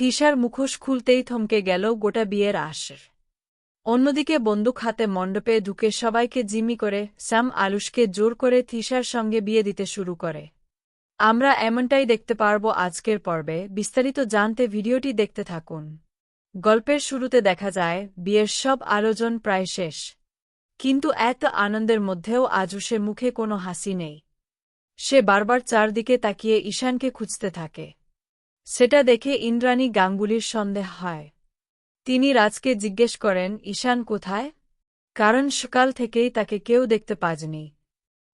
থিসার মুখোশ খুলতেই থমকে গেল গোটা বিয়ের আসর। অন্যদিকে বন্দুক হাতে মণ্ডপে ঢুকে সবাইকে জিম্মি করে স্যাম আলুশকে জোর করে থিসার সঙ্গে বিয়ে দিতে শুরু করে। আমরা এমনটাই দেখতে পারব আজকের পর্বে। বিস্তারিত জানতে ভিডিওটি দেখতে থাকুন। গল্পের শুরুতে দেখা যায় বিয়ের সব আয়োজন প্রায় শেষ, কিন্তু এত আনন্দের মধ্যেও আজুশের মুখে কোনো হাসি নেই। সে বারবার চারদিকে তাকিয়ে ঈশানকে খুঁজতে থাকে। সেটা দেখে ইন্দ্রাণী গাঙ্গুলির সন্দেহ হয়। তিনি রাজকে জিজ্ঞেস করেন, ঈশান কোথায়? কারণ সকাল থেকেই তাকে কেউ দেখতে পায়নি।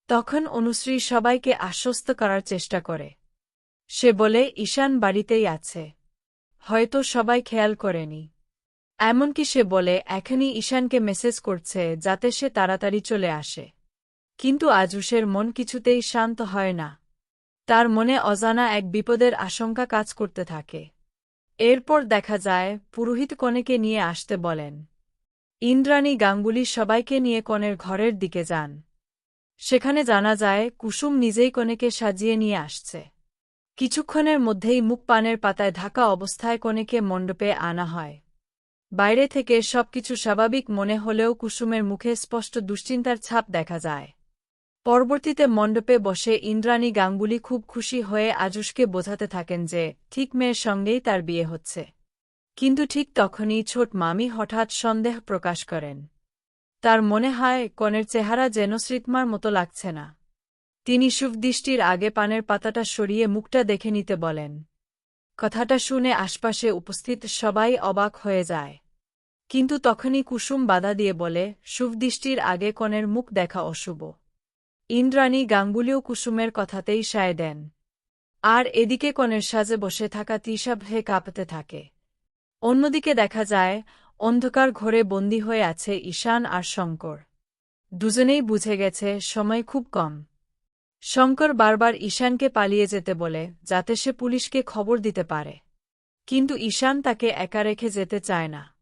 তখন অনুশ্রী সবাইকে আশ্বস্ত করার চেষ্টা করে। সে বলে, ঈশান বাড়িতেই আছে, হয়তো সবাই খেয়াল করেনি। এমনকি সে বলে এখনই ঈশানকে মেসেজ করছে যাতে সে তাড়াতাড়ি চলে আসে। কিন্তু আজুশের মন কিছুতেই শান্ত হয় না। তার মনে অজানা এক বিপদের আশঙ্কা কাজ করতে থাকে। এরপর দেখা যায় পুরোহিত কনেকে নিয়ে আসতে বলেন। ইন্দ্রাণী গাঙ্গুলি সবাইকে নিয়ে কনের ঘরের দিকে যান। সেখানে জানা যায় কুসুম নিজেই কনেকে সাজিয়ে নিয়ে আসছে। কিছুক্ষণের মধ্যেই মুখ পানের পাতায় ঢাকা অবস্থায় কনেকে মণ্ডপে আনা হয়। বাইরে থেকে সবকিছু স্বাভাবিক মনে হলেও কুসুমের মুখে স্পষ্ট দুশ্চিন্তার ছাপ দেখা যায়। পরবর্তীতে মণ্ডপে বসে ইন্দ্রাণী গাঙ্গুলি খুব খুশি হয়ে আজুশকে বোঝাতে থাকেন যে ঠিক মেয়ের সঙ্গেই তার বিয়ে হচ্ছে। কিন্তু ঠিক তখনই ছোট মামি হঠাৎ সন্দেহ প্রকাশ করেন। তার মনে হয় কনের চেহারা যেন শ্রীতমার মতো লাগছে না। তিনি শুভদৃষ্টির আগে পানের পাতাটা সরিয়ে মুখটা দেখে নিতে বলেন। কথাটা শুনে আশপাশে উপস্থিত সবাই অবাক হয়ে যায়। কিন্তু তখনই কুসুম বাধা দিয়ে বলে, শুভদৃষ্টির আগে কনের মুখ দেখা অশুভ। ইন্দ্রাণী গাঙ্গুলিও কুসুমের কথাতেই সায় দেন। আর এদিকে কনের সাজে বসে থাকা তৃষা ভয়ে কাঁপতে থাকে। অন্যদিকে দেখা যায় অন্ধকার ঘরে বন্দী হয়ে আছে ঈশান আর শঙ্কর। দুজনেই বুঝে গেছে সময় খুব কম। শঙ্কর বারবার ঈশানকে পালিয়ে যেতে বলে যাতে সে পুলিশকে খবর দিতে পারে। কিন্তু ঈশান তাকে একা রেখে যেতে চায় না।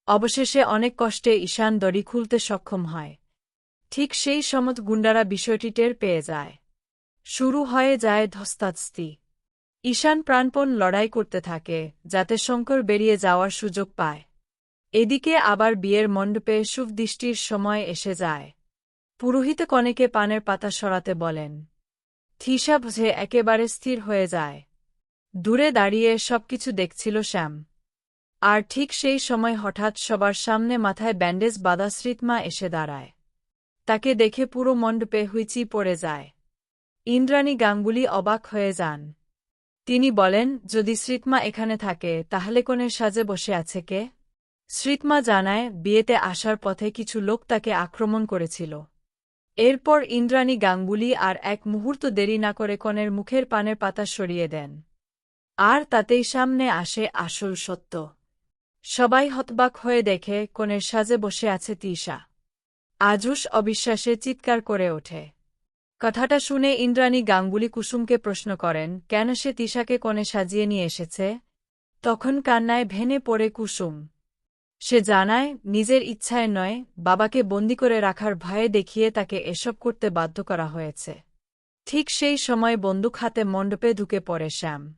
অবশেষে অনেক কষ্টে ঈশান দড়ি খুলতে সক্ষম হয়। ঠিক সেই সময় গুন্ডারা বিষয়টি টের পেয়ে যায়। শুরু হয়ে যায় ধস্তাধস্তি। ঈশান প্রাণপণ লড়াই করতে থাকে যাতে শঙ্কর বেরিয়ে যাওয়ার সুযোগ পায়। এদিকে আবার বিয়ের মণ্ডপে শুভদৃষ্টির সময় এসে যায়। পুরোহিত কনেকে পানের পাতা সরাতে বলেন। থিসা বুঝে একেবারে স্থির হয়ে যায়। দূরে দাঁড়িয়ে সবকিছু দেখছিল শ্যাম। আর ঠিক সেই সময় হঠাৎ সবার সামনে মাথায় ব্যান্ডেজ বাঁধা শ্রীতমা এসে দাঁড়ায়। তাকে দেখে পুরো মণ্ডপে হুইচি পড়ে যায়। ইন্দ্রাণী গাঙ্গুলি অবাক হয়ে যান। তিনি বলেন, যদি শ্রীতমা এখানে থাকে তাহলে কনের সাজে বসে আছে কে? শ্রীতমা জানায় বিয়েতে আসার পথে কিছু লোক তাকে আক্রমণ করেছিল। এরপর ইন্দ্রাণী গাঙ্গুলি আর এক মুহূর্ত দেরি না করে কনের মুখের পানের পাতা সরিয়ে দেন। আর তাতেই সামনে আসে আসল সত্য। সবাই হতবাক হয়ে দেখে কনের সাজে বসে আছে তৃষা। আজুশ অবিশ্বাসে চিৎকার করে ওঠে। কথাটা শুনে ইন্দ্রাণী গাঙ্গুলি কুসুমকে প্রশ্ন করেন কেন সে তৃষাকে কনে সাজিয়ে নিয়ে এসেছে। তখন কান্নায় ভেঙে পড়ে কুসুম। সে জানায় নিজের ইচ্ছায় নয়, বাবাকে বন্দি করে রাখার ভয়ে দেখিয়ে তাকে এসব করতে বাধ্য করা হয়েছে। ঠিক সেই সময় বন্দুক হাতে মণ্ডপে ঢুকে পড়ে শ্যাম।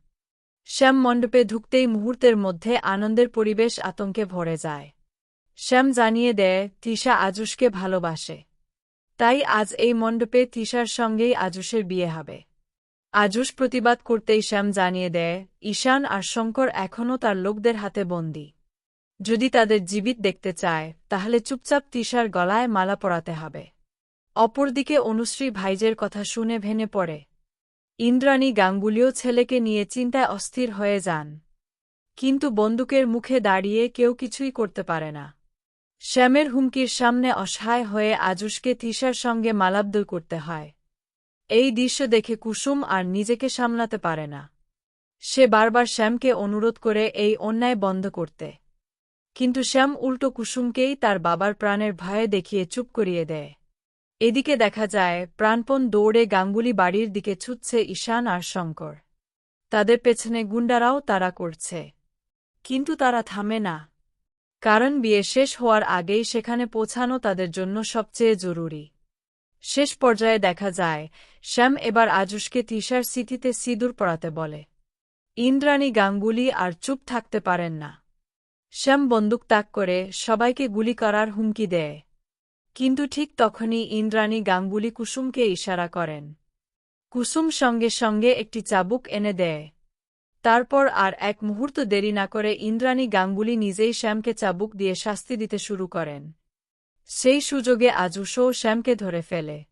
শ্যাম মণ্ডপে ঢুকতেই মুহূর্তের মধ্যে আনন্দের পরিবেশ আতঙ্কে ভরে যায়। শ্যাম জানিয়ে দেয় তৃষা আজুশকে ভালোবাসে। তাই আজ এই মণ্ডপে তৃষার সঙ্গেই আজুশের বিয়ে হবে। আজুশ প্রতিবাদ করতেই শ্যাম জানিয়ে দেয় ঈশান আর শঙ্কর এখনও তার লোকদের হাতে বন্দী। যদি তাদের জীবিত দেখতে চায় তাহলে চুপচাপ তৃষার গলায় মালা পরাতে হবে। অপরদিকে অনুশ্রী ভাইজের কথা শুনে ভেঙে পড়ে। ইন্দ্রাণী গাঙ্গুলিও ছেলেকে নিয়ে চিন্তায় অস্থির হয়ে যান। কিন্তু বন্দুকের মুখে দাঁড়িয়ে কেউ কিছুই করতে পারে না। শ্যামের হুমকির সামনে অসহায় হয়ে আজুশকে তৃষার সঙ্গে মালাবদল করতে হয়। এই দৃশ্য দেখে কুসুম আর নিজেকে সামলাতে পারে না। সে বারবার শ্যামকে অনুরোধ করে এই অন্যায় বন্ধ করতে। কিন্তু শ্যাম উল্টো কুসুমকেই তার বাবার প্রাণের ভয়ে দেখিয়ে চুপ করিয়ে দেয়। এদিকে দেখা যায় প্রাণপণ দৌড়ে গাঙ্গুলি বাড়ির দিকে ছুটছে ঈশান আর শঙ্কর। তাদের পেছনে গুন্ডারাও তাড়া করছে। কিন্তু তারা থামে না। কারণ বিয়ে শেষ হওয়ার আগেই সেখানে পৌঁছানো তাদের জন্য সবচেয়ে জরুরি। শেষ পর্যায়ে দেখা যায় শ্যাম এবার আজুশকে তৃষার স্মৃতিতে সিঁদুর পরাতে বলে। ইন্দ্রাণী গাঙ্গুলি আর চুপ থাকতে পারেন না। শ্যাম বন্দুক তাক করে সবাইকে গুলি করার হুমকি দেয়। কিন্তু ঠিক তখনই ইন্দ্রাণী গাঙ্গুলি কুসুমকে ইশারা করেন। কুসুম সঙ্গে সঙ্গে একটি চাবুক এনে দেয়। তারপর আর এক মুহূর্ত দেরি না করে ইন্দ্রাণী গাঙ্গুলি নিজেই শ্যামকে চাবুক দিয়ে শাস্তি দিতে শুরু করেন। সেই সুযোগে আজুশও শ্যামকে ধরে ফেলে।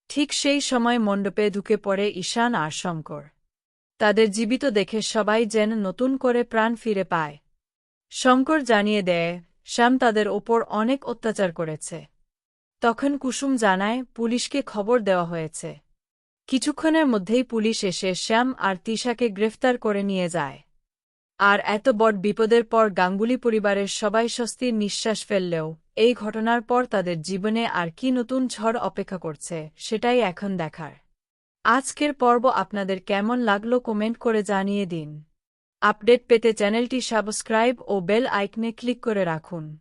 ঠিক সেই সময় মণ্ডপে ঢুকে পড়ে ঈশান আর শঙ্কর। তাদের জীবিত দেখে সবাই যেন নতুন করে প্রাণ ফিরে পায়। শঙ্কর জানিয়ে দেয়, শ্যাম তাদের ওপর অনেক অত্যাচার করেছে। তখন কুসুম জানায়, পুলিশকে খবর দেওয়া হয়েছে। কিছুক্ষণের মধ্যেই পুলিশ এসে শ্যাম আর তিশাকে গ্রেফতার করে নিয়ে যায়। আর এত বড় বিপদের পর গাঙ্গুলি পরিবারের সবাই স্বস্তির নিঃশ্বাস ফেললেও এই ঘটনার পর তাদের জীবনে আর কি নতুন ঝড় অপেক্ষা করছে সেটাই এখন দেখার। আজকের পর্ব আপনাদের কেমন লাগলো কমেন্ট করে জানিয়ে দিন। আপডেট পেতে চ্যানেলটি সাবস্ক্রাইব ও বেল আইকনে ক্লিক করে রাখুন।